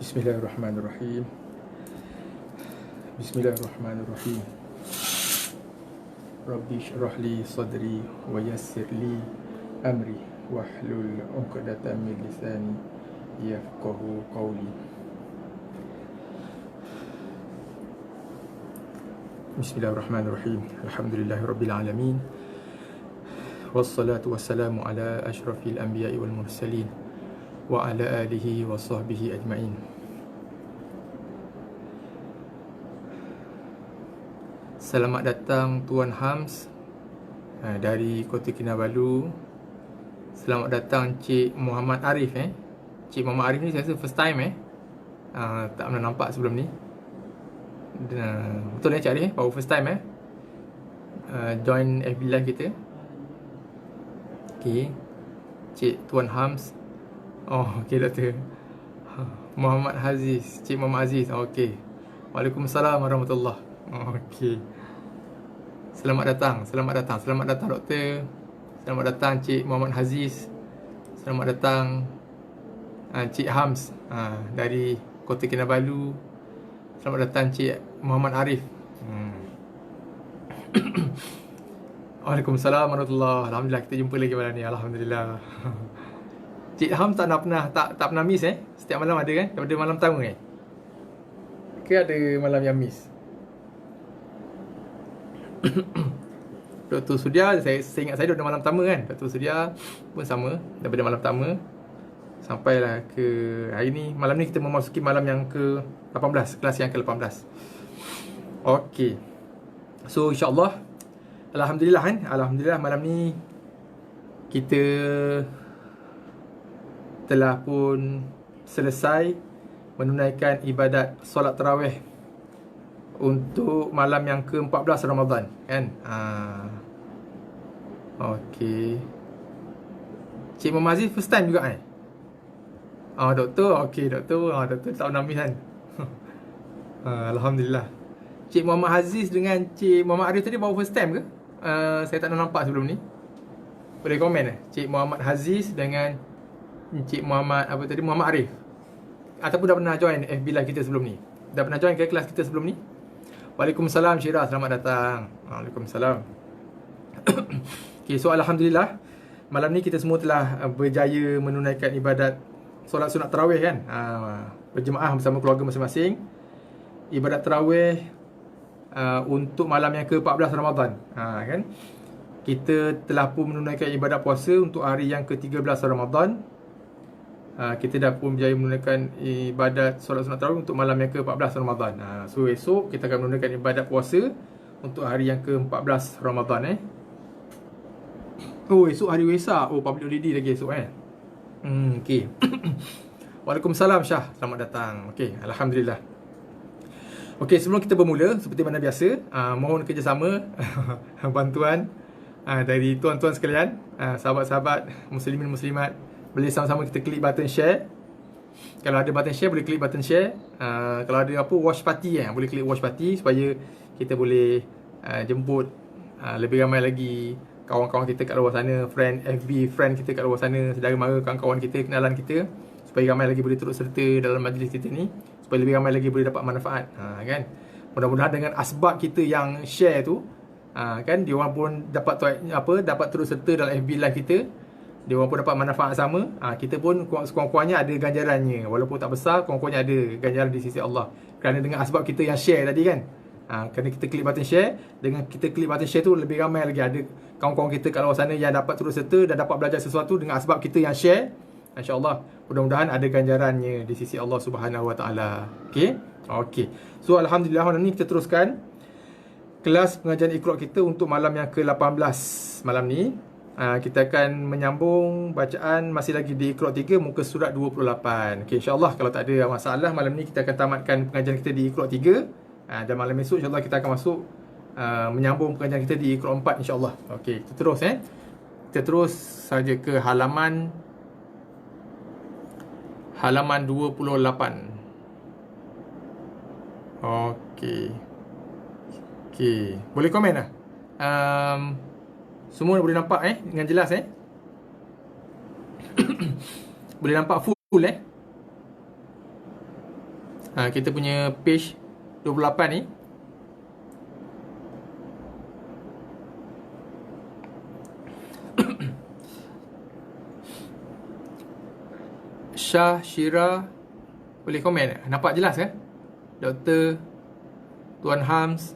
Bismillahirrahmanirrahim. Bismillahirrahmanirrahim. Rabbi syrah li sadri wa yassir li amri wahlul 'uqdatam min lisani yafqahu qawli. Bismillahirrahmanirrahim. Alhamdulillahirabbil alamin. Wassalatu wassalamu ala asyrafil anbiya'i wal mursalin wa ala alihi wa sahbihi ajma'in. Selamat datang Tuan Hams dari Kota Kinabalu. Selamat datang Cik Muhammad Arif. Cik Muhammad Arif ni saya rasa first time tak pernah nampak sebelum ni. Betul Cik Arif baru first time join FB Live kita. Okay, Cik Tuan Hams. Oh, okey Doktor Muhammad Aziz. Cik Muhammad Aziz. Okey. Waalaikumsalam warahmatullahi. Okey. Selamat datang. Selamat datang. Selamat datang Doktor. Selamat datang Cik Muhammad Aziz. Selamat datang Cik Hams dari Kota Kinabalu. Selamat datang Cik Muhammad Arif. Waalaikumsalam warahmatullahi. Alhamdulillah kita jumpa lagi malam ni. Alhamdulillah. Cik Ham tak pernah miss Setiap malam ada kan? Daripada malam pertama Ke ada malam yang miss? Dr. Sudia, saya ingat saya daripada malam pertama kan? Dr. Sudia pun sama, daripada malam pertama sampailah ke hari ni. Malam ni kita memasuki malam yang ke-18, kelas yang ke-18. Okey. So insyaAllah, Alhamdulillah Alhamdulillah malam ni kita telah pun selesai menunaikan ibadat solat tarawih untuk malam yang ke-14 Ramadan kan. Okey. Cik Muhammad Aziz first time juga Doktor. Okey Doktor. Doktor tak pernah miss kan. Alhamdulillah. Cik Muhammad Aziz dengan Cik Muhammad Arif tadi baru first time ke? Saya tak pernah nampak sebelum ni. Boleh komen Cik Muhammad Aziz dengan Cik Muhammad Muhammad Arif, ataupun dah pernah join FB Live kita sebelum ni? Dah pernah join ke kelas kita sebelum ni? Waalaikumsalam Syirah, selamat datang. Waalaikumsalam. Okay, so Alhamdulillah malam ni kita semua telah berjaya menunaikan ibadat solat sunat tarawih kan, berjemaah bersama keluarga masing-masing. Ibadat tarawih untuk malam yang ke-14 Ramadan kan. Kita telah pun menunaikan ibadat puasa untuk hari yang ke-13 Ramadan. Kita dah pun berjaya menunaikan ibadat solat sunat tarawih untuk malam yang ke-14 Ramadan. So esok kita akan menunaikan ibadat puasa untuk hari yang ke-14 Ramadan Oh, esok hari Wesak. Oh, public holiday lagi esok okey. Waalaikumsalam Syah, selamat datang. Okey, Alhamdulillah. Okey, sebelum kita bermula seperti mana biasa, mohon kerjasama bantuan dari tuan-tuan sekalian, sahabat-sahabat muslimin muslimat. Boleh sama-sama kita klik button share. Kalau ada button share, boleh klik button share. Kalau ada watch party boleh klik watch party supaya kita boleh jemput lebih ramai lagi kawan-kawan kita kat luar sana, FB friend kita kat luar sana, saudara mara, kawan-kawan kita, kenalan kita, supaya ramai lagi boleh turut serta dalam majlis kita ni, supaya lebih ramai lagi boleh dapat manfaat kan. Mudah-mudahan dengan asbab kita yang share tu kan, dia orang pun dapat turut serta dalam FB live kita. Dia orang pun dapat manfaat sama. Kita pun sekurang-kurangnya ada ganjarannya. Walaupun tak besar, kurang-kurangnya ada ganjaran di sisi Allah. Kerana dengan asbab kita yang share tadi kan. Kerana kita klik button share. Dengan kita klik button share tu, lebih ramai lagi ada kawan-kawan kita kat luar sana yang dapat turut serta dan dapat belajar sesuatu dengan asbab kita yang share. InsyaAllah, mudah-mudahan ada ganjarannya di sisi Allah Subhanahu Wa Taala. Okay. So Alhamdulillah, malam ni kita teruskan kelas pengajian Iqra' kita untuk malam yang ke-18 malam ni. Kita akan menyambung bacaan masih lagi di Iqra' 3 muka surat 28. Okay, insyaAllah kalau tak ada masalah, malam ni kita akan tamatkan pengajian kita di Iqra' 3. Dan malam esok insyaAllah kita akan masuk menyambung pengajian kita di Iqra' 4 insyaAllah. Okay, kita terus kita terus saja ke halaman 28. Okay, boleh komen lah. Semua boleh nampak dengan jelas boleh nampak full Kita punya page 28 ni. Syah Syira boleh komen. Nampak jelas kan? Doktor, Tuan Hams.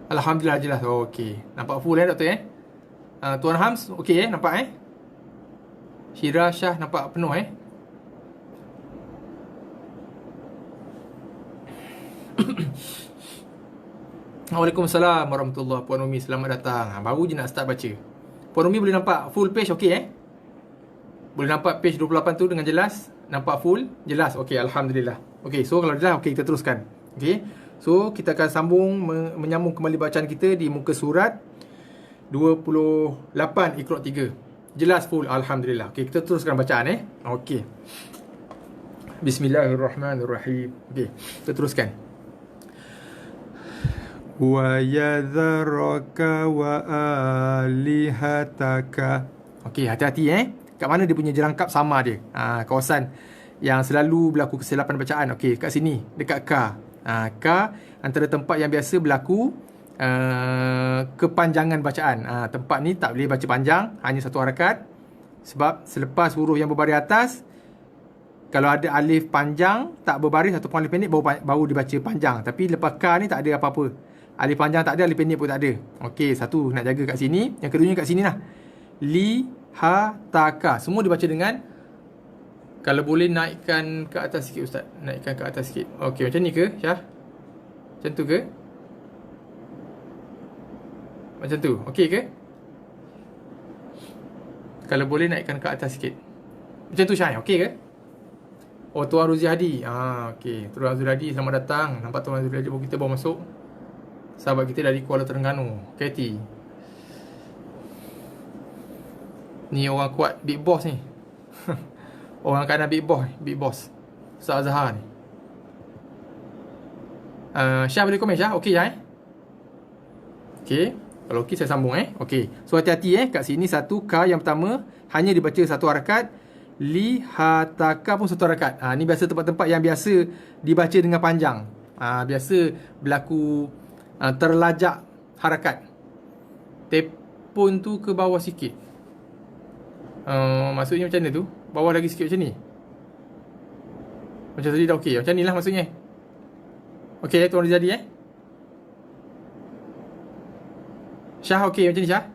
Alhamdulillah jelas. Okey. Nampak full doktor Tuan Hams okey nampak Syira Syah nampak penuh Waalaikumsalam warahmatullahi. Puan Umi selamat datang. Baru je nak start baca. Puan Umi boleh nampak full page okey Boleh nampak page 28 tu dengan jelas? Nampak full? Jelas? Okey, alhamdulillah. Okey, so kalau jelas okey kita teruskan. Okey. So kita akan sambung menyambung kembali bacaan kita di muka surat 28 Iqra 3. Jelas full alhamdulillah. Okey, kita teruskan bacaan Okey. Bismillahirrahmanirrahim. Okey, kita teruskan. Wa yadharaka wa alihataka. Okey, hati-hati kat mana dia punya jerangkap sama dia. Kawasan yang selalu berlaku kesilapan bacaan. Okey, kat sini dekat ka. Ka antara tempat yang biasa berlaku kepanjangan bacaan. Tempat ni tak boleh baca panjang, hanya satu harakat. Sebab selepas huruf yang berbaris atas, kalau ada alif panjang tak berbaris ataupun alif pendek baru dibaca panjang. Tapi lepas ka ni tak ada apa-apa. Alif panjang tak ada, alif pendek pun tak ada. Okey, satu nak jaga kat sini. Yang keduanya kat sini lah. Li, ha, ta, ka. Semua dibaca dengan, kalau boleh naikkan ke atas sikit Ustaz. Naikkan ke atas sikit. Okey, macam ni ke Syah? Macam tu ke? Macam tu. Okey ke? Kalau boleh naikkan ke atas sikit. Macam tu Syah. Okey ke? Oh, Tuan Ruzi Hadi. Okey. Tuan Ruzi Hadi selamat datang. Nampak Tuan Ruzi Hadi baru kita bawa masuk. Sahabat kita dari Kuala Terengganu, Katie. Ni orang kuat Big Boss ni. Orang kanan Big Boss Ustaz Azhar ni. Syah boleh komen Syah? Okey Syah Okey. Kalau okey saya sambung Okey. So hati-hati kat sini satu ka yang pertama hanya dibaca satu harakat. Li, ha, ta, ka pun satu harakat. Ni biasa tempat-tempat yang biasa dibaca dengan panjang. Biasa berlaku terlajak harakat. Tepun tu ke bawah sikit. Maksudnya macam mana tu? Bawah lagi sikit macam ni. Macam tadi dah okey. Macam ni lah maksudnya. Okey, Tuan Rizadi Syah okey macam ni Syah.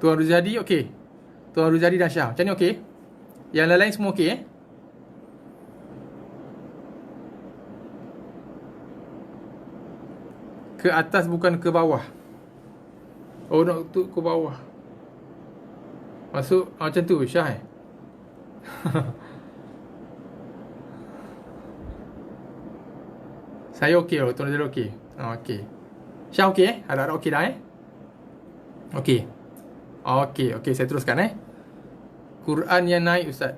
Tuan Rizadi okey. Tuan Rizadi dan Syah. Macam ni okey. Yang lain-lain semua okey Ke atas bukan ke bawah. Oh, nak tu ke bawah. Masuk macam tu Syah Saya okey loh, Tuan Rizal okey. Okey. Syah okey Harap-harap okey dah Okey. Okey, saya teruskan Quran yang naik Ustaz.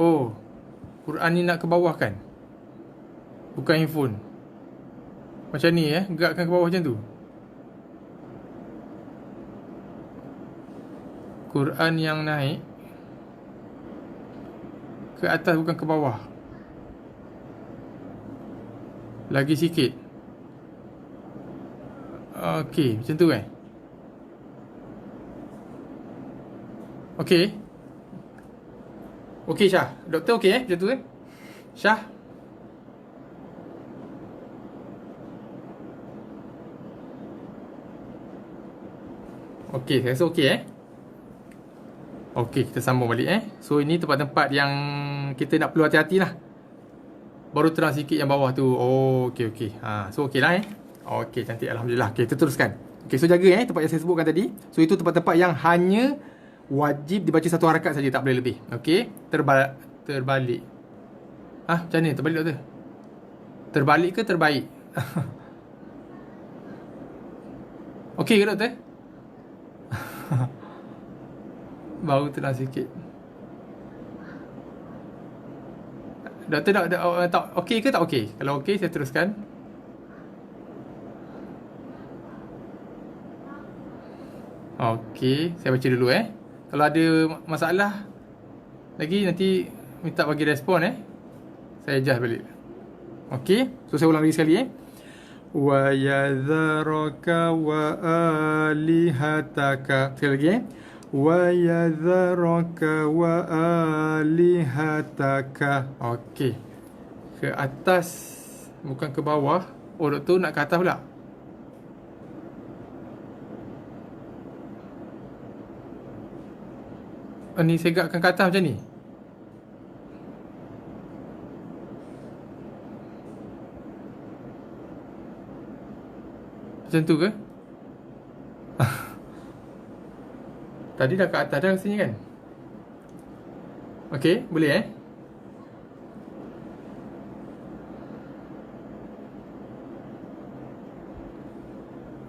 Oh, Quran ni nak ke bawah kan? Bukan handphone. Macam ni gerakkan ke bawah macam tu. Quran yang naik ke atas bukan ke bawah. Lagi sikit. Okey, macam tu Okey. Okey Syah. Doktor okey macam tu Syah. Okey, saya rasa okey Okey, kita sambung balik So ini tempat-tempat yang kita nak perlu hati-hati lah. Baru terang sikit yang bawah tu. Oh, okey. So okey lah Okey, cantik alhamdulillah. Okey, kita teruskan. Okey, so jaga tempat yang saya sebutkan tadi. So itu tempat-tempat yang hanya wajib dibaca satu harakat saja, tak boleh lebih. Okey, terbalik. Macam ni terbalik doktor? Terbalik ke terbaik? Okey ke doktor? Baru tenang sikit. Doktor tak okey ke tak okey? Kalau okey saya teruskan. Okey, saya baca dulu Kalau ada masalah lagi nanti minta bagi respon saya adjust balik. Okey, so saya ulang lagi sekali wa yadharaka wa alihataka. Sekali lagi wa yadharaka wa alihataka. Okey, ke atas bukan ke bawah. Oh, doktor nak ke atas pula. Ni saya gerakkan ke atas macam ni. Macam tu ke? Tadi dah ke atas dah rasanya kan? Okey, boleh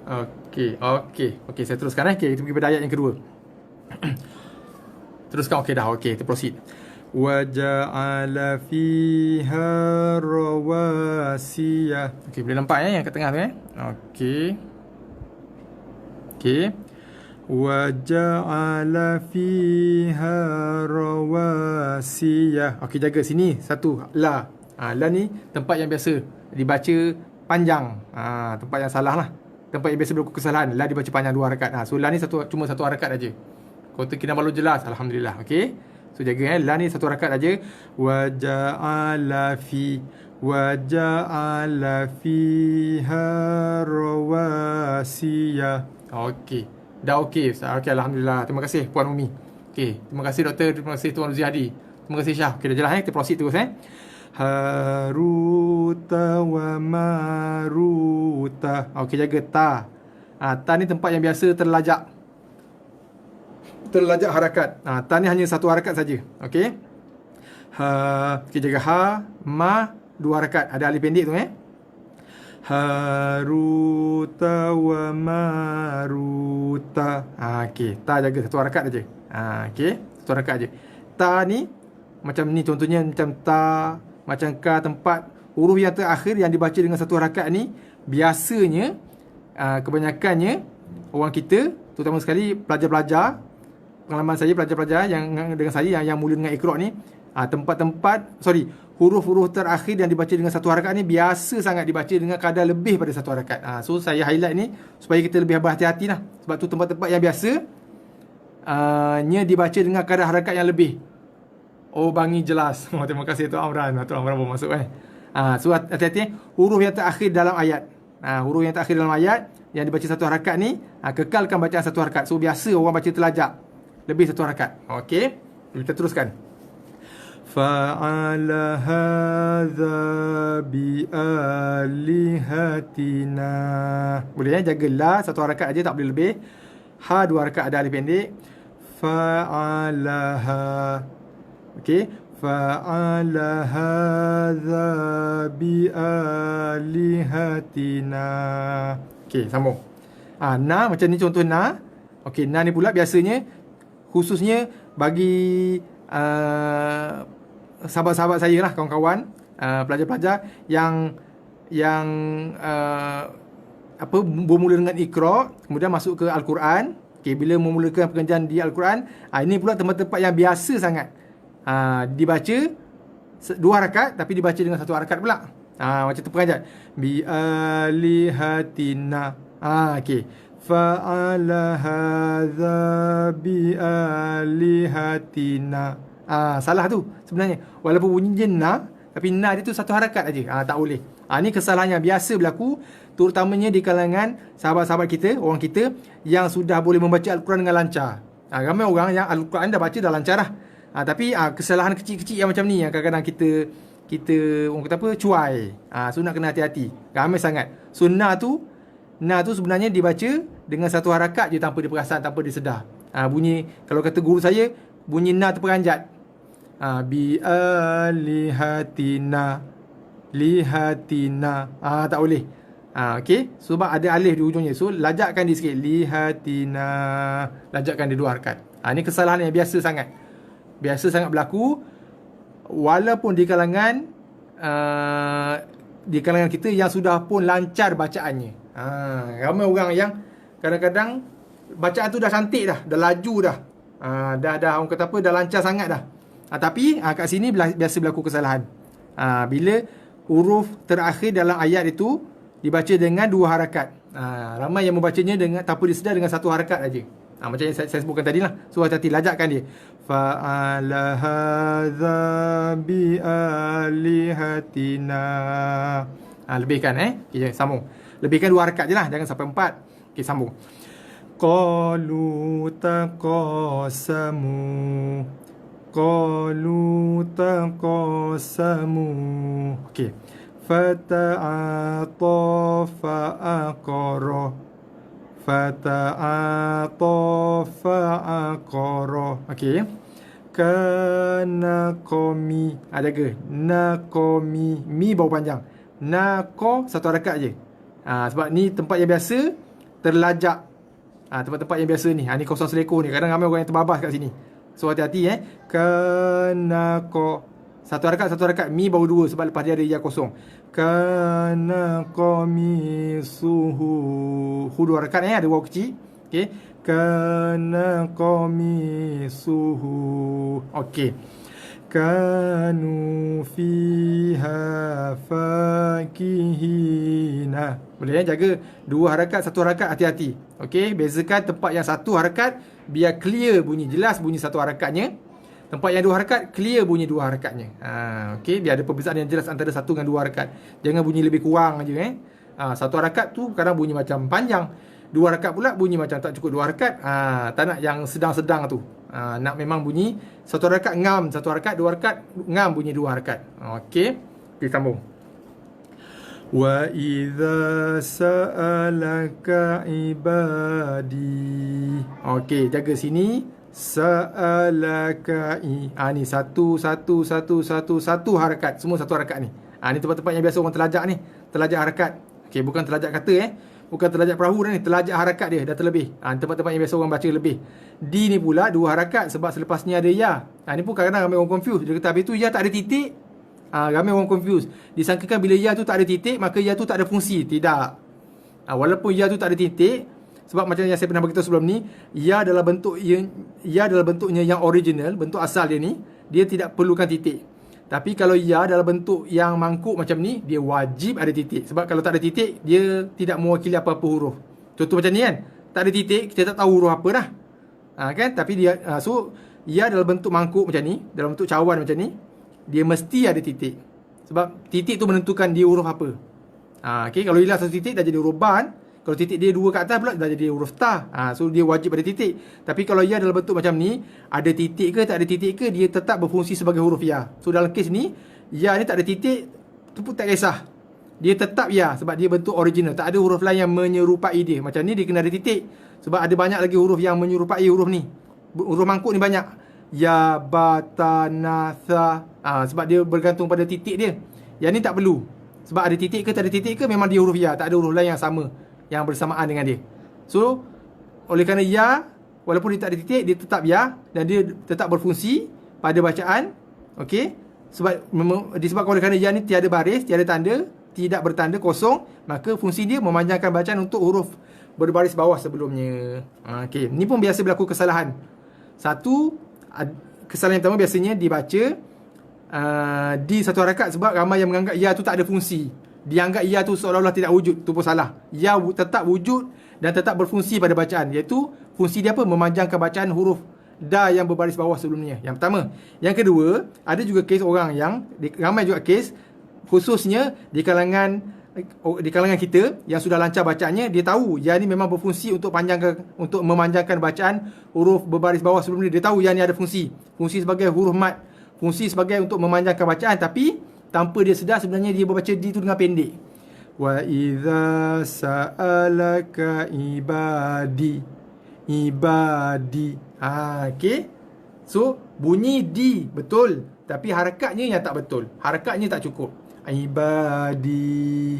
Okey, saya teruskan Okey, kita pergi pada ayat yang kedua. Teruskan. Okey dah. Okey, kita proceed. Wa ja'ala fiha rawasiya. Okey, boleh nampak yang kat tengah tu Okey. Okey. Wa ja'ala fiha rawasiya. Okey, jaga sini satu la. La ni tempat yang biasa dibaca panjang. Tempat yang salah lah. Tempat yang biasa berlaku kesalahan. La dibaca panjang 2 harakat. So la ni cuma satu harakat aja. Kota Kinabalu jelas, alhamdulillah. Okey. So jaga la ni satu harakat aja. Wa ja'ala fiha rawasiya. Okey. Dah okey Ustaz. Okey, alhamdulillah. Terima kasih Puan Umi. Okey, terima kasih doktor, terima kasih Tuan Ruzihadi. Terima kasih Syah. Okey, dah jelas kita proceed terus Haruta wa maruta. Okey, jaga ta. Ta ni tempat yang biasa terlajak harakat. Ta ni hanya satu harakat saja. Okey. Okey, jaga ha, ma, 2 harakat. Ada alif pendek tu Haruta wa maruta. Okey, ta jaga satu harakat aja. Okey, satu harakat aja. Ta ni macam ni contohnya, macam ta, macam ka, tempat huruf yang terakhir yang dibaca dengan satu harakat ni biasanya kebanyakannya orang kita, terutama sekali pelajar-pelajar, pengalaman saya pelajar-pelajar yang dengan saya yang mula dengan Iqra ni, huruf-huruf terakhir yang dibaca dengan satu harakat ni biasa sangat dibaca dengan kadar lebih pada satu harakat. So saya highlight ni supaya kita lebih berhati-hati lah. Sebab tu tempat-tempat yang biasa dibaca dengan kadar harakat yang lebih. Oh, bangi jelas. Terima kasih Tuan Amran. Tuan Amran pun masuk so hati-hati huruf yang terakhir dalam ayat. Huruf yang terakhir dalam ayat yang dibaca satu harakat ni, kekalkan bacaan satu harakat. So biasa orang baca terlajak lebih satu harakat. Okey, kita teruskan. Fa'ala hadza bi alihatina. Boleh jaga la satu harakat aja, tak boleh lebih. Ha 2 harakat, ada alif pendek. Fa'alaha. Okey, fa'ala hadza bi alihatina. Okey, sambung. Na macam ni contoh na. Okey, na ni pula biasanya khususnya bagi sahabat-sahabat saya lah, kawan-kawan, pelajar-pelajar yang bermula dengan Iqra, kemudian masuk ke Al-Quran. Okey, bila memulakan pengajian di Al-Quran, ini pula tempat-tempat yang biasa sangat dibaca 2 harakat tapi dibaca dengan satu harakat pula. Macam tu pengajian bi alihatina. Okey, fa'ala hadza bi alihatina. Salah tu sebenarnya. Walaupun bunyi na, tapi na dia tu satu harakat aja. Tak boleh. Ni kesalahan yang biasa berlaku, terutamanya di kalangan sahabat-sahabat kita, orang kita yang sudah boleh membaca Al-Quran dengan lancar. Ramai orang yang Al-Quran dah baca dah lancar lah. Tapi kesalahan kecil-kecil yang macam ni yang kadang-kadang kita orang kata apa, cuai. So nak kena hati-hati. Ramai sangat. So na tu sebenarnya dibaca dengan satu harakat je, tanpa diperasan, tanpa disedar. Bunyi, kalau kata guru saya, bunyi na terperanjat. Bi alihatina, lihatina. Tak boleh. Okey, sebab ada alif di ujungnya. So lajakkan dia sikit, lihatina. Lajakkan dia 2 harakat. Ini kesalahan yang biasa sangat berlaku, walaupun di kalangan kita yang sudah pun lancar bacaannya. Ramai orang yang kadang-kadang bacaan tu dah cantik dah laju dah. Dah orang kata apa, dah lancar sangat dah. Tapi kat sini biasa berlaku kesalahan. Bila huruf terakhir dalam ayat itu dibaca dengan 2 harakat. Ramai yang membacanya dengan tanpa disedar dengan 1 harakat aja. Macam yang saya sebutkan tadi lah. So hati-hati, lajakkan dia. Fa'ala hadza bi alihatina. Lebihkan okay, sambung. Lebihkan 2 harakat je lah, jangan sampai 4. Okay, sambung. Qalu taqasamu. Okay. Fata'ata fa'aqara. Okay. Kana qomi. Jaga. Naqomi. Mi bau panjang. Naqo 1 harakat je. Sebab ni tempat yang biasa terlajak. Tempat-tempat yang biasa ni. Ni kosong selekor ni. Kadang ramai orang yang terbabas kat sini. So hati-hati Kanaqo. 1 harakat. Mi baru 2 sebab lepas dia ada ya kosong. Kanaqamisuhu. Hu 2 harakat ada waw kecil. Okay. Kanaqamisuhu. Okay. Kanu fiha fakihina. Boleh jaga 2 harakat, 1 harakat, hati-hati. Okey, bezakan tempat yang 1 harakat biar clear bunyi, jelas bunyi 1 harakatnya. Tempat yang 2 harakat clear bunyi 2 harakatnya. Okey, biar ada perbezaan yang jelas antara 1 dengan 2 harakat. Jangan bunyi lebih kurang aja 1 harakat tu kadang bunyi macam panjang. 2 harakat pula bunyi macam tak cukup 2 harakat. Tak nak yang sedang-sedang tu. Nak memang bunyi 1 harakat ngam, 1 harakat, 2 harakat ngam, bunyi 2 harakat. Okey. Kita sambung. Wa idza sa'alaka ibadi. Okey, jaga sini. Sa'alaka ni 1 harakat. Semua 1 harakat ni. Ni tempat-tempat yang biasa orang terlajak ni. Terlajak harakat. Okey, bukan terlajak kata bukan terlajak perahu ni, terlajak harakat dia dah terlebih. Tempat-tempat yang biasa orang baca lebih. Di ni pula 2 harakat sebab selepas ni ada ya. Ni pun kadang-kadang ramai orang confuse. Dia kata habis tu ya tak ada titik. Ramai orang confuse. Disangkakan bila ya tu tak ada titik, maka ya tu tak ada fungsi. Tidak. Walaupun ya tu tak ada titik, sebab macam yang saya pernah beritahu sebelum ni, ya adalah bentuknya yang original, bentuk asal dia ni, dia tidak perlukan titik. Tapi kalau ya dalam bentuk yang mangkuk macam ni, dia wajib ada titik. Sebab kalau tak ada titik, dia tidak mewakili apa-apa huruf. Contoh macam ni kan, tak ada titik, kita tak tahu huruf apa dah. Kan? Tapi dia so ya dalam bentuk mangkuk macam ni, dalam bentuk cawan macam ni, dia mesti ada titik. Sebab titik tu menentukan dia huruf apa. Okay? Kalau hilang 1 titik dah jadi huruf ban. Kalau titik dia 2 kat atas pula dah jadi huruf ta. So dia wajib ada titik. Tapi kalau ya dalam bentuk macam ni, ada titik ke tak ada titik ke, dia tetap berfungsi sebagai huruf ya. So dalam kes ni, ya ni tak ada titik, tu pun tak kisah. Dia tetap ya sebab dia bentuk original. Tak ada huruf lain yang menyerupai dia. Macam ni dia kena ada titik. Sebab ada banyak lagi huruf yang menyerupai huruf ni. Huruf mangkuk ni banyak. Ya, ba, ta, na, tha. Sebab dia bergantung pada titik dia. Yang ni tak perlu. Sebab ada titik ke tak ada titik ke, memang dia huruf ya. Tak ada huruf lain yang sama, yang bersamaan dengan dia. So, oleh kerana ya, walaupun dia tak ada titik, dia tetap ya. Dan dia tetap berfungsi pada bacaan. Okey. Sebab disebabkan oleh kerana ya ni tiada baris, tiada tanda, tidak bertanda, kosong, maka fungsi dia memanjangkan bacaan untuk huruf berbaris bawah sebelumnya. Okey. Ni pun biasa berlaku kesalahan. Satu, kesalahan yang pertama biasanya dibaca di 1 harakat sebab ramai yang menganggap ya tu tak ada fungsi. Dianggap ya tu seolah-olah tidak wujud. Tu pun salah. Ya tetap wujud dan tetap berfungsi pada bacaan. Iaitu fungsi dia apa? Memanjangkan bacaan huruf da yang berbaris bawah sebelumnya. Yang pertama. Yang kedua, ada juga kes orang yang, ramai juga kes, khususnya di kalangan kita yang sudah lancar bacaannya, dia tahu ya ni memang berfungsi untuk memanjangkan bacaan huruf berbaris bawah sebelum dia tahu ya ni ada fungsi sebagai huruf mat, fungsi sebagai untuk memanjangkan bacaan, tapi tanpa dia sedar sebenarnya dia berbaca di tu dengan pendek. Wa idza sa'alaka ibadi. Okey. So bunyi di betul, tapi harakatnya yang tak betul. Harakatnya tak cukup. Ibadi.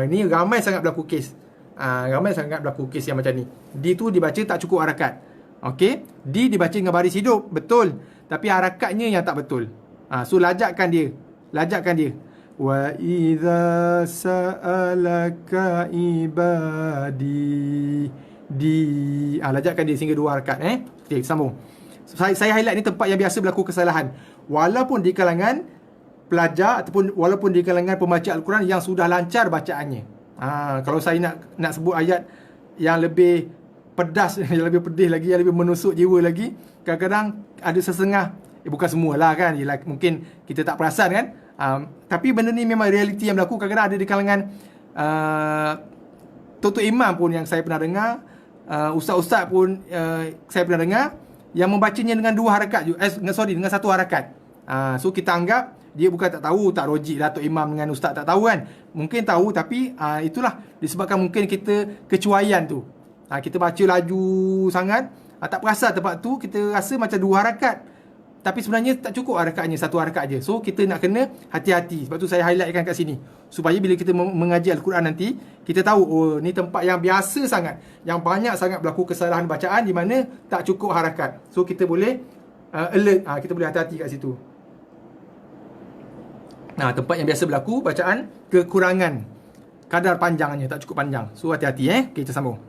Ni ramai sangat berlaku kes. Ramai sangat berlaku kes yang macam ni. Di tu dibaca tak cukup harakat. Okey? Di dibaca dengan baris hidup, betul. Tapi harakatnya yang tak betul. So lajakkan dia. Wa idza sa'alaka ibadi. Lajakkan dia sehingga 2 harakat. Okey, sambung. Saya highlight ni tempat yang biasa berlaku kesalahan. Walaupun di kalangan pelajar ataupun walaupun di kalangan pembaca Al-Quran yang sudah lancar bacaannya. Kalau saya nak sebut ayat yang lebih pedas, yang lebih pedih lagi, yang lebih menusuk jiwa lagi, kadang-kadang ada sesengah, bukan semualah kan, yelah, mungkin kita tak perasan kan, tapi benda ni memang realiti yang berlaku. Kadang-kadang ada di kalangan Tok Imam pun yang saya pernah dengar, ustaz-ustaz pun saya pernah dengar yang membacanya dengan dua harakat, dengan satu harakat. So kita anggap dia bukan tak tahu, tak logik lah Tok Imam dengan ustaz tak tahu kan. Mungkin tahu, tapi itulah disebabkan mungkin kita kecuaian tu. Kita baca laju sangat, tak perasan tempat tu, kita rasa macam dua harakat, tapi sebenarnya tak cukup harakatnya, satu harakat je. So kita nak kena hati-hati. Sebab tu saya highlightkan kat sini, supaya bila kita mengaji Al-Quran nanti, kita tahu, oh ni tempat yang biasa sangat, yang banyak sangat berlaku kesalahan bacaan, di mana tak cukup harakat. So kita boleh alert, kita boleh hati-hati kat situ. Tempat yang biasa berlaku bacaan kekurangan kadar panjangnya, tak cukup panjang. So hati-hati Okay, kita sambung.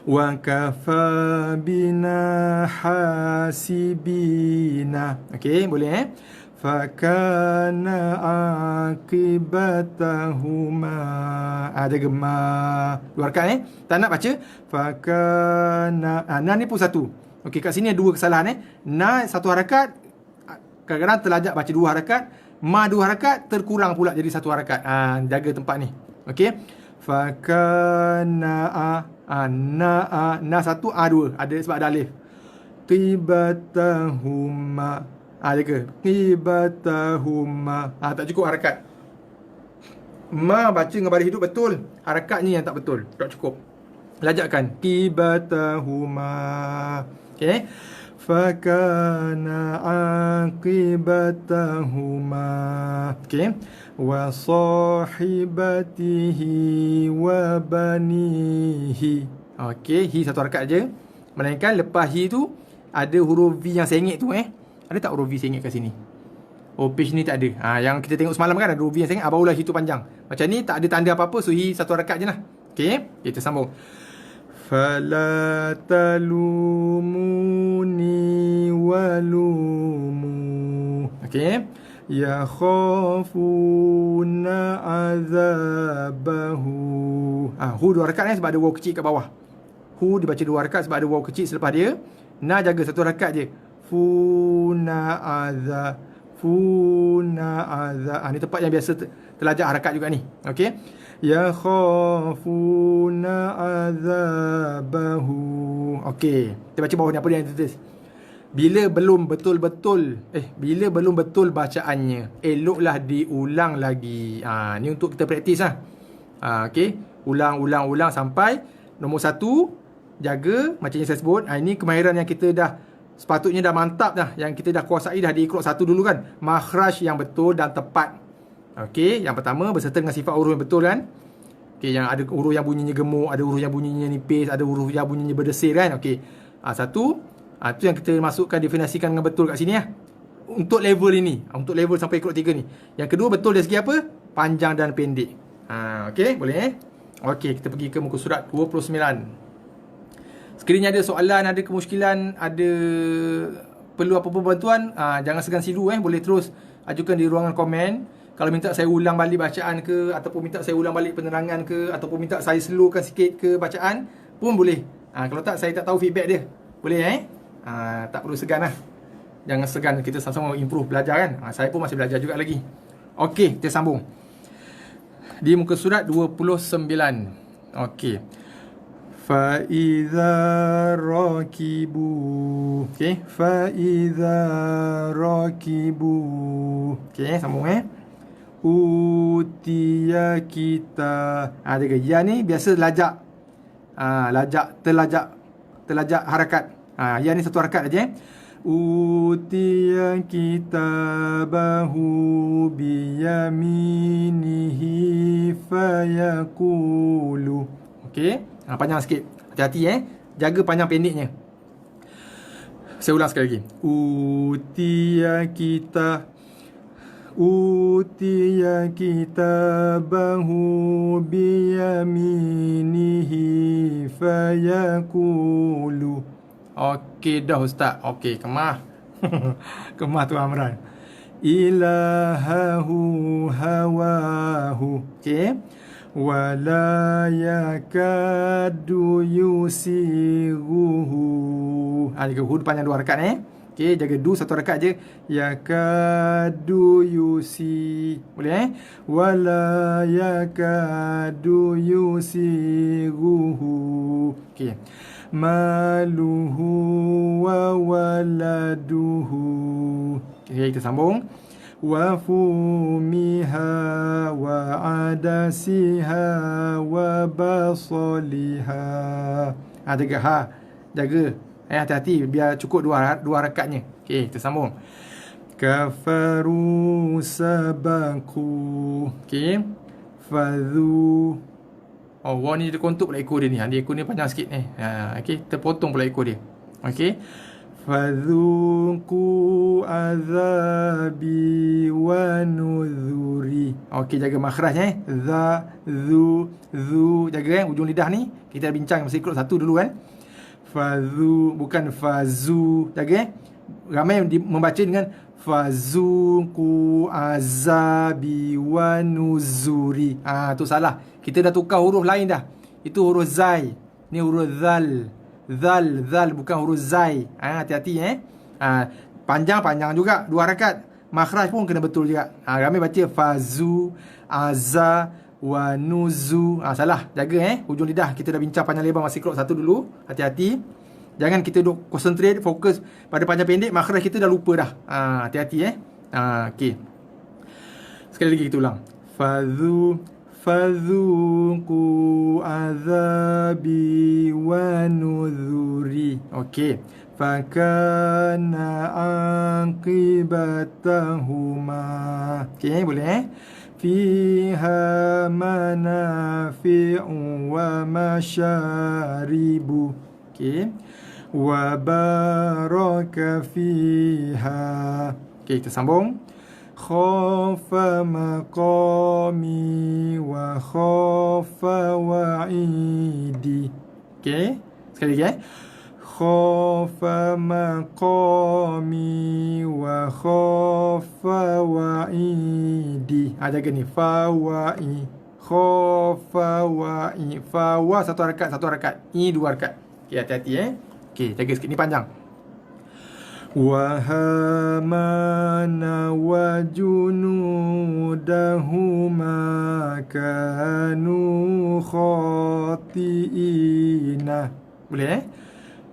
Wa kafa bina hasibina. Okey, boleh fakana akibatahuma. Ada gema. Luarkan tak nak baca fakana. Na ni pun satu. Okey, kat sini ada dua kesalahan Na satu harakat, kadang-kadang terlajak baca dua harakat. Ma dua harakat, terkurang pula jadi satu harakat. Jaga tempat ni. Okey. Fakana na satu, dua. Ada sebab ada alif. Qibatahuma. Jaga. Qibatahuma. Tak cukup harakat. Ma baca dengan baris hidup betul. Harakatnya yang tak betul. Tak cukup. Lajakkan. Qibatahuma. Okey. Fakana aqibatahuma. Okey. Wa sahibatihi wa banihi. Okey, hi satu harakat je. Melainkan lepas hi tu ada huruf V yang sengit tu Ada tak huruf V sengit kat sini? Oh, page ni tak ada. Yang kita tengok semalam kan ada huruf V yang sengit, barulah hi tu panjang. Macam ni tak ada tanda apa-apa, so hi satu harakat je lah. Okey, kita sambung. Fala talumuni walumu. Okey. Ya khafuna azabahu. Hu dua harakat sebab ada waw kecil kat bawah. Hu dibaca dua harakat sebab ada waw kecil selepas dia. Na jaga satu harakat je. Funa azab. Ni tempat yang biasa terlajak harakat juga ni. Okey. Ya khafuna azabahu. Okey, kita baca bawah ni apa dia yang tulis. Bila belum betul bacaannya, eloklah diulang lagi. Ni untuk kita praktis lah. Okey, ulang sampai nombor satu, jaga macam yang saya sebut. Ini kemahiran yang kita dah sepatutnya dah mantap dah, yang kita dah kuasai dah di Iqra 1 dulu kan. Makhraj yang betul dan tepat. Okey, yang pertama berserta dengan sifat huruf yang betul kan. Okey, yang ada huruf yang bunyinya gemuk, ada huruf yang bunyinya nipis, ada huruf yang bunyinya berdesir kan. Okey. Satu, tu yang kita masukkan, definisikan dengan betul kat sini untuk level ini, untuk level sampai Iqra 3 ni. Yang kedua, betul dari segi apa? Panjang dan pendek. Okey, boleh Okey, kita pergi ke muka surat 29. Sekiranya ada soalan, ada kemusykilan, ada perlu apa-apa bantuan, jangan segan silu boleh terus ajukan di ruangan komen. Kalau minta saya ulang balik bacaan ke, ataupun minta saya ulang balik penerangan ke, ataupun minta saya slowkan sikit ke bacaan pun boleh. Kalau tak, saya tak tahu feedback dia. Boleh tak perlu segan lah. Jangan segan, kita sama-sama improve, belajar kan. Saya pun masih belajar juga lagi. Okey, kita sambung. Di muka surat 29. Okey. Fa'iza rakibu. Okey, fa'iza rakibu. Okey, sambung Utiya kita. Jaga ya ni biasa lajak. Terlajak harakat. Ya ni satu harakat aja. Utiya kitabahu biyaminihi fayaqulu. Okey, panjang sikit. Hati-hati jaga panjang pendeknya. Saya ulang sekali lagi. Utiya kitabahu biyaminihi fayaqulu. Okey dah Ustaz. Okey, kemah. Kemah tu Amran. Ilahahu hawahu. Okey. Wala yakadu yusighuhu. Jaga hu panjang 2 rakaat Okey, jaga du 1 rakaat je. Yakadu yusi. Boleh Wala yakadu yusighuhu. Okey. Maluhu wa waladuhu. Okey, kita sambung. Wa fumiha wa adasiha wa basaliha. Jaga ha. Jaga. Hati-hati biar cukup 2 rakaatnya. Okey, kita sambung. Kafaru sabaku. Okey. Fadhu. Oh, waw ni dia kontuk pula ekor dia ni. Dia ekor ni panjang sikit ni. Okey, terpotong pula ekor dia. Okey. Fadhuku azabi wa nuzuri. Okey, jaga makhraj za, zu, zu. Jaga ujung lidah ni. Kita bincang mesti ikut satu dulu Fadhu, bukan fazu. Jaga ramai membaca dengan fazuku azabi wa nuzuri. Tu salah. Kita dah tukar huruf lain dah. Itu huruf zai. Ni huruf zal. Zal bukan huruf zai. Hati-hati panjang juga 2 rakaat. Makhraj pun kena betul juga. Ramai baca fazu azza wa nuzu. Salah. Jaga hujung lidah. Kita dah bincang panjang lebar masih keluar satu dulu. Hati-hati. Jangan kita duk concentrate, fokus pada panjang pendek, makhraj kita dah lupa dah. Hati-hati okey. Sekali lagi kita ulang. Fadhuku azabi wa nuzuri. Okey. Fakana aqibatahuma. Okey, boleh Fiha manafi'u wa masyaribu. Okey. Wa baraka fiha. Okey, kita sambung. Khafa maqami wa khafa wa'idi. Okey, sekali lagi Khafa maqami wa khafa wa'idi. Jaga ni fawa'i. Khafa wa'i. Fawa 1 rakaat, 1 rakaat. I 2 rakaat. Okey, hati-hati Okey, jaga sikit ni panjang. Wa hamana wa junudahuma kanu khati'ina. Boleh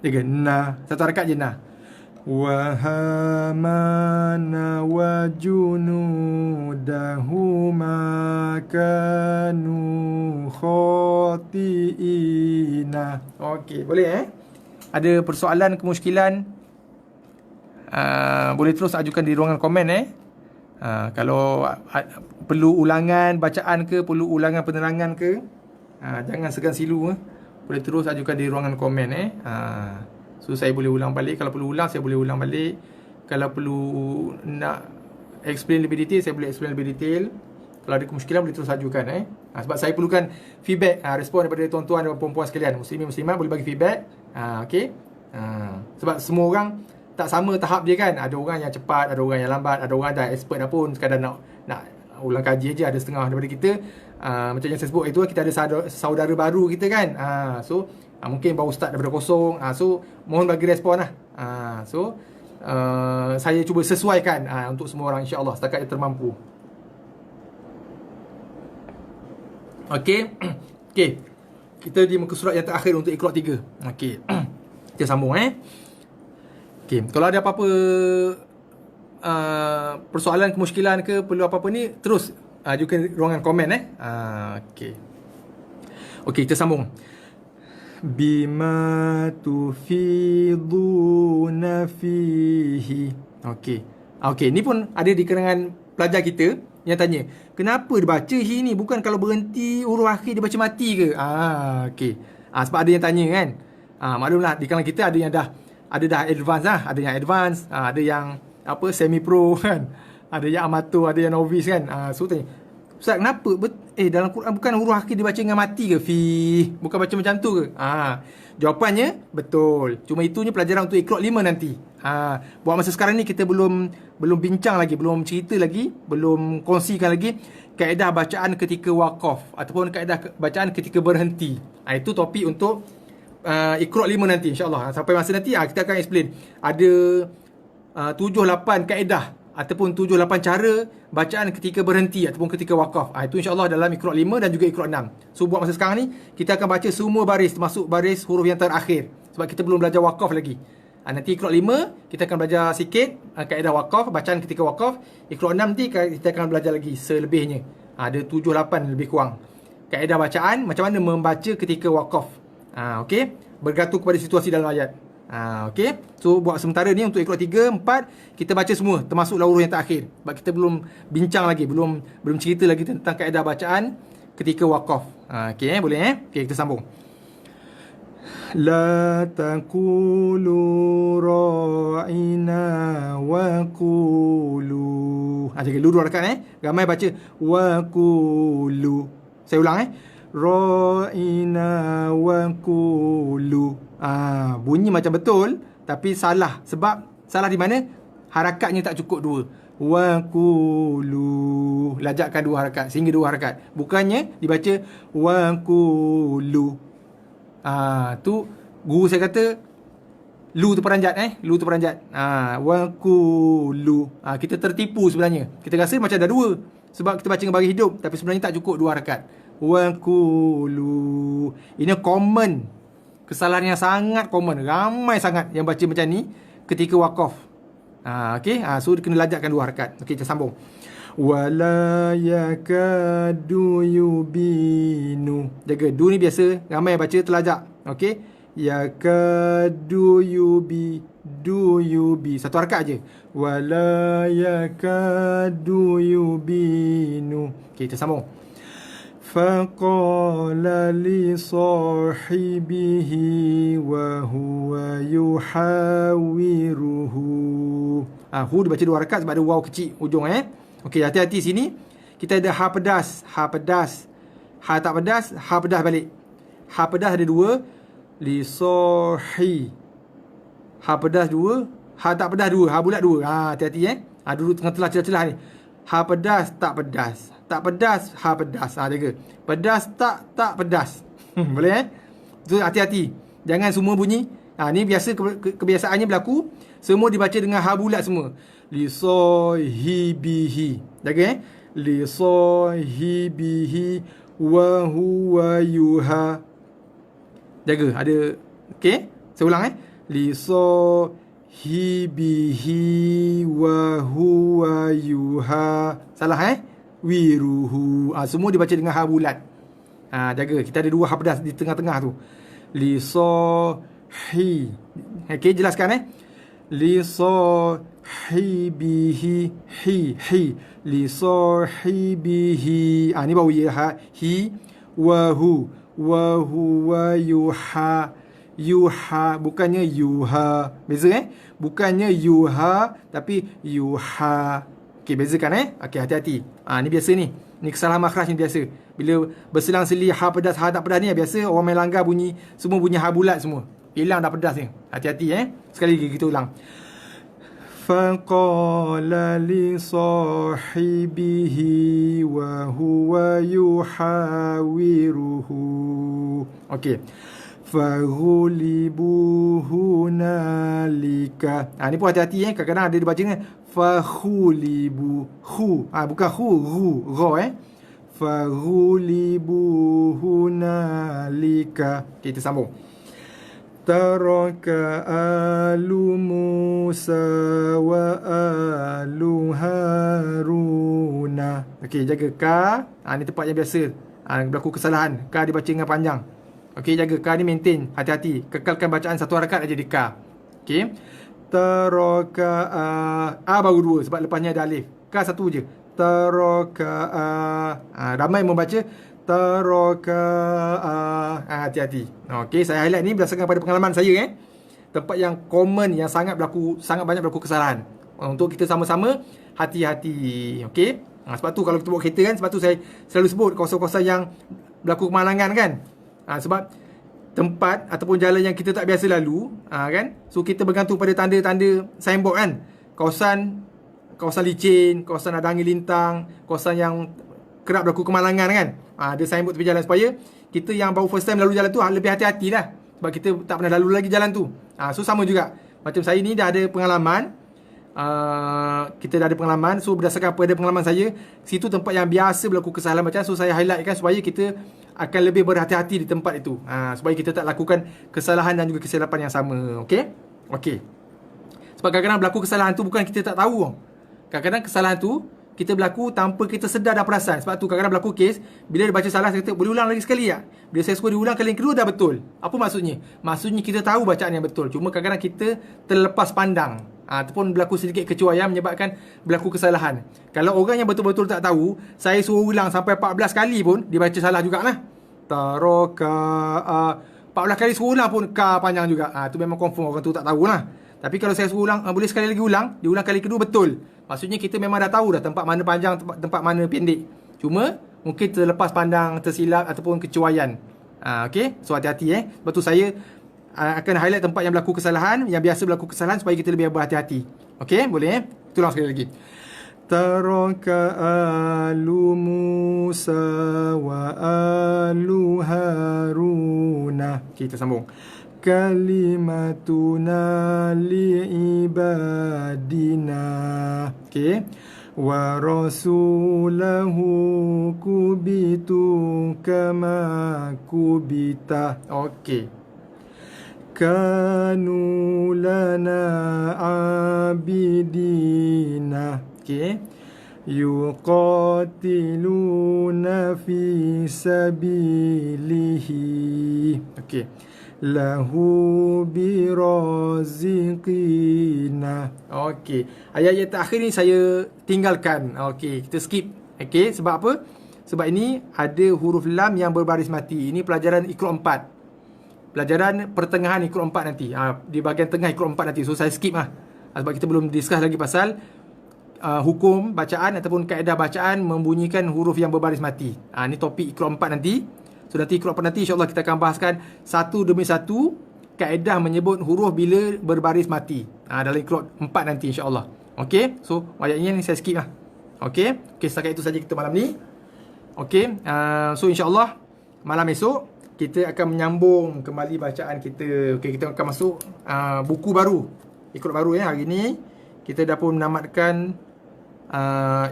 jaga na 1 rakaat je na. Wa hamana wa junudahuma kanu khati'ina. Okey, boleh Ada persoalan, kemusykilan, boleh terus ajukan di ruangan komen kalau perlu ulangan bacaan ke, perlu ulangan penerangan ke, jangan segan silu boleh terus ajukan di ruangan komen so saya boleh ulang balik. Kalau perlu ulang, saya boleh ulang balik. Kalau perlu nak explain lebih detail, saya boleh explain lebih detail. Kalau ada kemusykilan, boleh terus ajukan sebab saya perlukan feedback, respon daripada tuan-tuan dan puan-puan sekalian, muslimin muslimat, boleh bagi feedback. Okey. Sebab semua orang tak sama tahap dia kan. Ada orang yang cepat, ada orang yang lambat, ada orang dah expert dah pun sekadar nak ulang kaji aja, ada setengah daripada kita. Macam yang saya sebut itu, kita ada saudara baru kita kan. So mungkin baru start daripada kosong. So mohon bagi respon So saya cuba sesuaikan untuk semua orang, insya-Allah setakat yang termampu. Okey. Okey. Kita di muka surat yang terakhir untuk Iqra 3. Okey. Kita sambung Okey, kalau ada apa-apa persoalan, kemusykilan ke, perlu apa-apa ni, terus ajukan ruangan komen Okey. Okey, kita sambung. Bima tufiduna fihi. Okey. Okey, ni pun ada di kalangan pelajar kita yang tanya, kenapa dia baca hi ni, bukan kalau berhenti huruf akhir dia baca mati ke? Okey. Sebab ada yang tanya kan. Maklumlah di kalangan kita ada yang dah advance ada yang advance, ada yang semi pro kan. Ada yang amatur, ada yang novice kan. So tanya, Ustaz, kenapa? Dalam Quran bukan huruf akhir dibaca dengan mati ke? Fi. Bukan baca macam tu ke? Jawapannya betul. Cuma itunya pelajaran untuk Iqra' 5 nanti. Buat masa sekarang ni kita belum bincang lagi, belum cerita lagi, belum kongsikan lagi kaedah bacaan ketika waqaf ataupun kaedah bacaan ketika berhenti. Itu topik untuk Iqra' 5 nanti insya-Allah. Sampai masa nanti kita akan explain. Ada 7-8 kaedah ataupun 7-8 cara bacaan ketika berhenti ataupun ketika waqaf. Itu insya-Allah dalam Iqra' 5 dan juga Iqra' 6. So buat masa sekarang ni kita akan baca semua baris termasuk baris huruf yang terakhir sebab kita belum belajar waqaf lagi. Nanti Iqra' 5 kita akan belajar sikit kaedah waqaf, bacaan ketika waqaf. Iqra' 6 nanti kita akan belajar lagi selebihnya. Ada 7-8 lebih kurang. Kaedah bacaan macam mana membaca ketika waqaf. Okey, bergantung kepada situasi dalam ayat. Okey. So buat sementara ni untuk Iqra' 3, 4 kita baca semua termasuk huruf yang terakhir. Sebab kita belum bincang lagi, belum cerita lagi tentang kaedah bacaan ketika waqaf. Okey, boleh Okey, kita sambung. La taqulu ra'ina wa qulu. Jaga dulu 2 rakaat Ramai baca wa qulu. Saya ulang ra'ina wa qulu. Bunyi macam betul tapi salah. Sebab salah di mana? Harakatnya tak cukup 2. Wa qulu. Lajakkan 2 harakat sehingga 2 harakat. Bukannya dibaca wa qulu. Tu guru saya kata lu tu peranjat lu tu peranjat. Wa qulu. Kita tertipu sebenarnya. Kita rasa macam dah 2 sebab kita baca dengan bagi hidup tapi sebenarnya tak cukup 2 harakat. Wa qulu. Ini common. Kesalahan yang sangat common. Ramai sangat yang baca macam ni ketika waqaf. Okey. So kena lajakkan 2 harakat. Okey, kita sambung. Wala yakadu yubinu. Jaga du ni biasa ramai baca terlajak. Okey. Yakadu yubi. Satu harakat aje. Wala yakadu yubinu. Okey, kita sambung. Faqala li sahibihi wa huwa yuhawiruhu. Hu dibaca 2 harakat sebab ada waw kecil ujung Okey, hati-hati sini. Kita ada ha pedas, ha pedas. Ha tak pedas, ha pedas balik. Ha pedas ada 2. Li sahi. Ha pedas 2, ha tak pedas 2, ha bulat 2. Hati-hati dulu tengah-tengah celah-celah ni. Ha pedas, tak pedas. Tak pedas, ha pedas. Jaga. Pedas, tak pedas. Boleh So hati-hati. Jangan semua bunyi. Ni biasa kebiasaannya berlaku. Semua dibaca dengan ha bulat semua. Li sahibihi. Jaga Li sahibihi wa huwa yuha. Jaga. Ada. Okey. Saya ulang Li sahibihi wa huwa yuha. Salah wiruhu. Semua dibaca dengan ha bulat. Jaga. Kita ada 2 ha pedas di tengah-tengah tu. Li sahi. Okey, jelaskan Li sahibihi hi. Li sahibihi. Ni baru ya hi wa huwa yuha. Yuha bukannya yuha. Beza bukannya yuha tapi yuha. Okey, bezakan Okey, hati-hati. Ni biasa ni. Ni kesalahan makhraj ni biasa. Bila berselang-seli ha pedas ha tak pedas ni biasa orang main langgar bunyi semua bunyi ha bulat semua. Hilang dah pedas ni. Hati-hati Sekali lagi kita ulang. Faqala li sahibihi wa huwa yuhawiruhu. Okey. Fahulibu hunalika. Ni pun hati-hati kadang-kadang ada dibaca dengan fahulibu. Bukan ru, ra fahulibu hunalika. Okay, kita sambung. Taraka alu Musa wa alu Haruna. Okey, jaga ka. Ni tempat yang biasa berlaku kesalahan. Ka dibaca dengan panjang. Okey, jaga ka ni maintain. Hati-hati. Kekalkan bacaan satu harakat aja di ka. Okey. Taraka baru 2 sebab lepasnya ada alif. Ka satu je. Taraka ramai membaca taraka. Hati-hati. Okey, saya highlight ni berdasarkan pada pengalaman saya tempat yang common yang sangat banyak berlaku kesalahan. Untuk kita sama-sama hati-hati. Okey. Sebab tu kalau kita bawa kereta kan, sebab tu saya selalu sebut kawasan-kawasan yang berlaku kemalangan kan. Sebab tempat ataupun jalan yang kita tak biasa lalu, kan. So kita bergantung pada tanda-tanda signboard kan. Kawasan licin, kawasan ada angin lintang, kawasan yang kerap berlaku kemalangan kan. Ada signboard tepi jalan supaya kita yang baru first time lalu jalan tu lebih hati-hati lah. Sebab kita tak pernah lalu lagi jalan tu. So sama juga. Macam saya ni dah ada pengalaman. Kita dah ada pengalaman. So berdasarkan pada pengalaman saya, situ tempat yang biasa berlaku kesalahan bacaan. So saya highlightkan supaya kita akan lebih berhati-hati di tempat itu. Supaya kita tak lakukan kesalahan dan juga kesilapan yang sama. Okey? Okey. Sebab kadang-kadang berlaku kesalahan tu bukan kita tak tahu. Kadang-kadang kesalahan tu kita berlaku tanpa kita sedar dan perasan. Sebab tu kadang-kadang berlaku kes, bila dia baca salah, saya kata, boleh ulang lagi sekali tak? Bila saya suruh diulang kali yang kedua dah betul. Apa maksudnya? Maksudnya kita tahu bacaan yang betul. Cuma kadang-kadang kita terlepas pandang. Ataupun berlaku sedikit kecuaian menyebabkan berlaku kesalahan. Kalau orang yang betul-betul tak tahu, saya suruh ulang sampai 14 kali pun, dia baca salah jugalah. Taraka 14 kali suruh ulang pun ka panjang juga. Tu memang confirm orang tu tak tahulah. Tapi kalau saya suruh ulang, boleh sekali lagi ulang, dia ulang kali kedua betul. Maksudnya kita memang dah tahu dah tempat mana panjang, tempat mana pendek. Cuma mungkin terlepas pandang, tersilap ataupun kecuaian. Okey, so hati-hati Sebab tu saya akan highlight tempat yang berlaku kesalahan, yang biasa berlaku kesalahan supaya kita lebih berhati-hati. Okey, boleh Tulang sekali lagi. Taraka alu Musa wa alu Haruna. Okay, kita sambung. Kalimatuna li'ibadina. Okay. Wa rasulahu kubitu kama kubita. Okay. Kanu lana abidina. Okay. Yuqatiluna fi sabilihi. Okay. Lahu biraziqina. Okey. Ayat-ayat terakhir ni saya tinggalkan. Okey, kita skip. Okey, sebab apa? Sebab ini ada huruf lam yang berbaris mati. Ini pelajaran Iqra 4. Pelajaran pertengahan Iqra 4 nanti. Di bahagian tengah Iqra 4 nanti. So saya skip sebab kita belum discuss lagi pasal hukum bacaan ataupun kaedah bacaan membunyikan huruf yang berbaris mati. Ini topik Iqra 4 nanti. So nanti Iqra 4 nanti insya-Allah kita akan bahaskan satu demi satu kaedah menyebut huruf bila berbaris mati. Dalam Iqra 4 nanti insya-Allah. Okey, so ayat ini saya skip lah. Okey, setakat itu saja kita malam ni. Okey, so insya-Allah malam esok kita akan menyambung kembali bacaan kita. Okey, kita akan masuk buku baru. Iqra baru hari ni kita dah pun menamatkan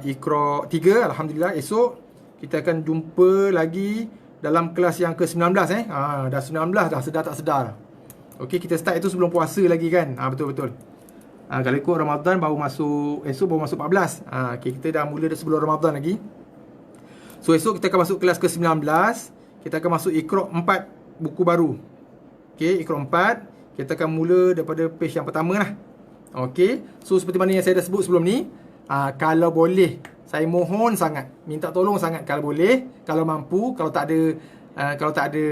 Iqra 3. Alhamdulillah, esok kita akan jumpa lagi dalam kelas yang ke-19 dah 19 dah, sedar tak sedar. Okey, kita start itu sebelum puasa lagi kan. Betul-betul. Kalau ikut Ramadan baru masuk, esok baru masuk 14. Okey, kita dah mula dah sebelum Ramadan lagi. So esok kita akan masuk kelas ke-19. Kita akan masuk Iqra 4 buku baru. Okey, Iqra 4. Kita akan mula daripada page yang pertama lah. Okey, so seperti mana yang saya dah sebut sebelum ni, kalau boleh, saya mohon sangat, minta tolong sangat kalau boleh, kalau mampu, kalau tak ada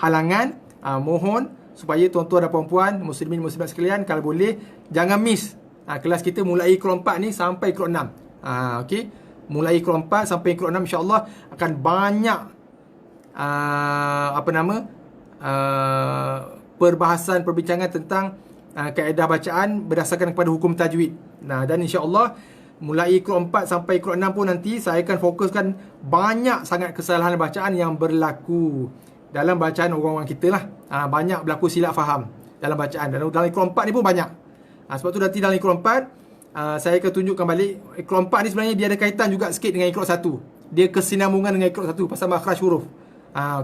halangan, mohon supaya tuan-tuan dan puan-puan, muslimin muslimat sekalian, kalau boleh jangan miss kelas kita mulai Iqra 4 ni sampai Iqra 6. Okey, mulai Iqra 4 sampai Iqra 6 insya-Allah akan banyak perbahasan, perbincangan tentang kaedah bacaan berdasarkan kepada hukum tajwid. Dan insya-Allah mulai Iqra 4 sampai Iqra 6 pun nanti saya akan fokuskan banyak sangat kesalahan bacaan yang berlaku dalam bacaan orang-orang kita lah. Banyak berlaku silap faham dalam bacaan. Dan dalam Iqra 4 ni pun banyak. Sebab tu nanti dalam Iqra 4 saya akan tunjukkan balik. Iqra 4 ni sebenarnya dia ada kaitan juga sikit dengan Iqra 1. Dia kesinambungan dengan Iqra 1 pasal makhraj huruf.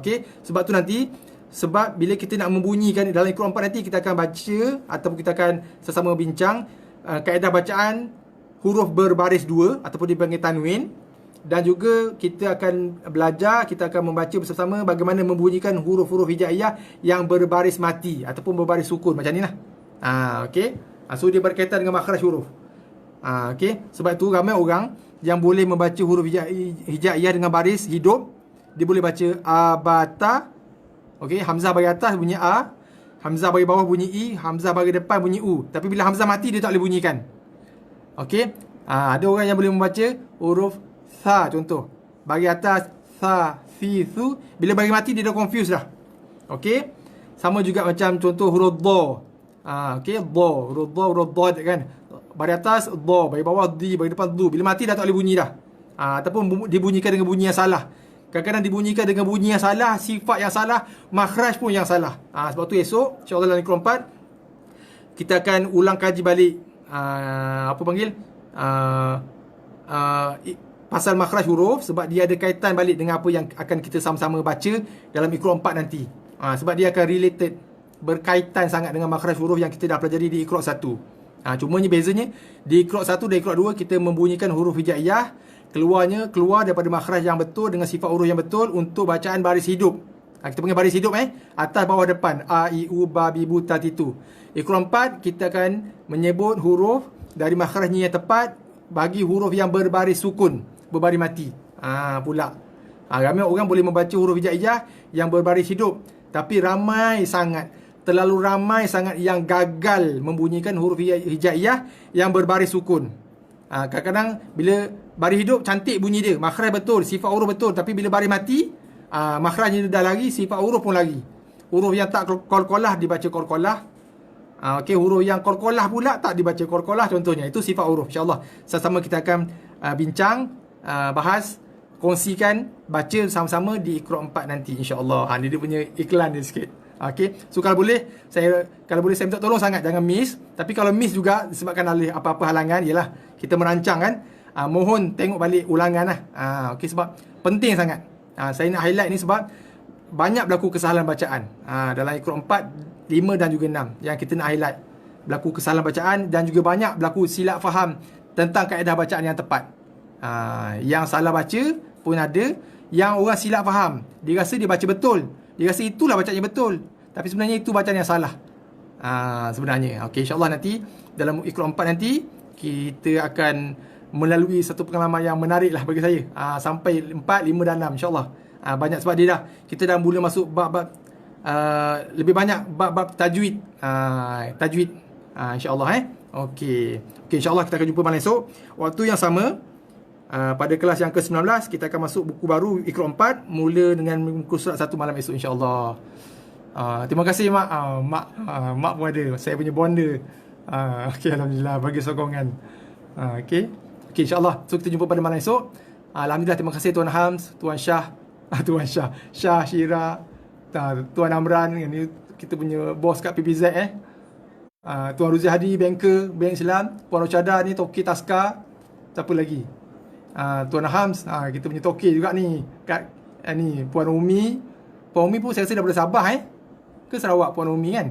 Okey, sebab tu nanti, sebab bila kita nak membunyikan dalam Iqra 4 nanti kita akan baca ataupun kita akan sesama bincang kaedah bacaan huruf berbaris dua ataupun dipanggil tanwin, dan juga kita akan belajar, kita akan membaca bersama-sama bagaimana membunyikan huruf-huruf hijaiyah yang berbaris mati ataupun berbaris sukun macam ni lah. Okey, so dia berkaitan dengan makhraj huruf. Okey, sebab tu ramai orang yang boleh membaca huruf hijaiyah dengan baris hidup. Dia boleh baca abata. Okey, hamzah bagi atas bunyi a, hamzah bagi bawah bunyi i, hamzah bagi depan bunyi u. Tapi bila hamzah mati dia tak boleh bunyikan. Okey, Ada orang yang boleh membaca huruf tha contoh. Bagi atas tha, fi, thu. Bila bagi mati dia dah confuse dah. Okey. Sama juga macam contoh huruf dha. Okey, dha, huruf dha, huruf dad kan. Bagi atas dha, bagi bawah di, bagi depan du. Bila mati dah tak boleh bunyi dah. Ataupun dibunyikan dengan bunyi yang salah. Kadang-kadang dibunyikan dengan bunyi yang salah, sifat yang salah, makhraj pun yang salah. Sebab tu esok insya-Allah dalam Iqra 4 kita akan ulang kaji balik apa panggil pasal makhraj huruf, sebab dia ada kaitan balik dengan apa yang akan kita sama-sama baca dalam Iqra 4 nanti. Sebab dia akan related, berkaitan sangat dengan makhraj huruf yang kita dah pelajari di Iqra 1. Cumanya bezanya di Iqra 1 dan Iqra 2 kita membunyikan huruf hijaiyah, keluar daripada makhraj yang betul dengan sifat huruf yang betul untuk bacaan baris hidup. Kita panggil baris hidup atas bawah depan, a i u ba bi bu ta ti tu. Iqra 4 kita akan menyebut huruf dari makhrajnya yang tepat bagi huruf yang berbaris sukun, berbaris mati. Pula ramai orang boleh membaca huruf hijaiyah yang berbaris hidup, tapi terlalu ramai sangat yang gagal membunyikan huruf hijaiyah yang berbaris sukun. Kadang-kadang bila baris hidup cantik bunyi dia, makhraj betul, sifat huruf betul, tapi bila baris mati, makhrajnya dah lari, sifat huruf pun lari. Huruf yang tak qalqalah dibaca qalqalah. Okey, huruf yang qalqalah pula tak dibaca qalqalah contohnya. Itu sifat huruf. Insya-Allah sama-sama kita akan bincang, bahas, kongsikan, baca sama-sama di Iqra 4 nanti insya-Allah. Ni dia punya iklan dia sikit. Okey, so kalau boleh saya minta tolong sangat jangan miss. Tapi kalau miss juga disebabkan oleh apa-apa halangan, ialah kita merancang kan, mohon tengok balik ulangan lah. Okey, sebab penting sangat. Saya nak highlight ni sebab banyak berlaku kesalahan bacaan dalam Iqra 4, 5 dan juga 6 yang kita nak highlight. Berlaku kesalahan bacaan dan juga banyak berlaku silap faham tentang kaedah bacaan yang tepat. Yang salah baca pun ada, yang orang silap faham, dia rasa dia baca betul, dia rasa itulah bacaan yang betul, tapi sebenarnya itu bacaan yang salah sebenarnya. Okey, insya-Allah nanti dalam Iqra 4 nanti kita akan melalui satu pengalaman yang menarik lah bagi saya, sampai 4, 5 dan 6 insya-Allah. Banyak sebab kita dah mula masuk bab-bab lebih banyak bab-bab tajwid. Insya-Allah Okey, insya-Allah kita akan jumpa malam esok waktu yang sama. Pada kelas yang ke-19 kita akan masuk buku baru Iqra 4 mula dengan muka surat 1 malam esok insya-Allah. Terima kasih mak. Mak pun ada, saya punya bonda. Okey, alhamdulillah bagi sokongan. Okey, insya-Allah. So kita jumpa pada malam esok. Alhamdulillah, terima kasih Tuan Hams, Tuan Syah, Syah Syira, Tuan Amran, ini kita punya bos kat PPZ Tuan Ruzi Hadi, banker Bank Islam, Puan Rochada ni toki Taska, siapa lagi? Tuan Hams, kita punya toki juga ni kat ni Puan Umi. Puan Umi pun saya rasa daripada Sabah ke Sarawak Puan Umi kan.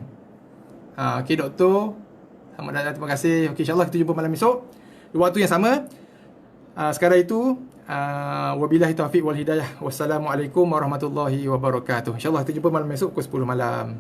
Okey doktor, selamat datang, terima kasih. Okey, insya-Allah kita jumpa malam esok di waktu yang sama. Sekarang itu wabillahi taufiq wal hidayah. Wassalamualaikum warahmatullahi wabarakatuh. Insya-Allah kita jumpa malam esok pukul 10 malam.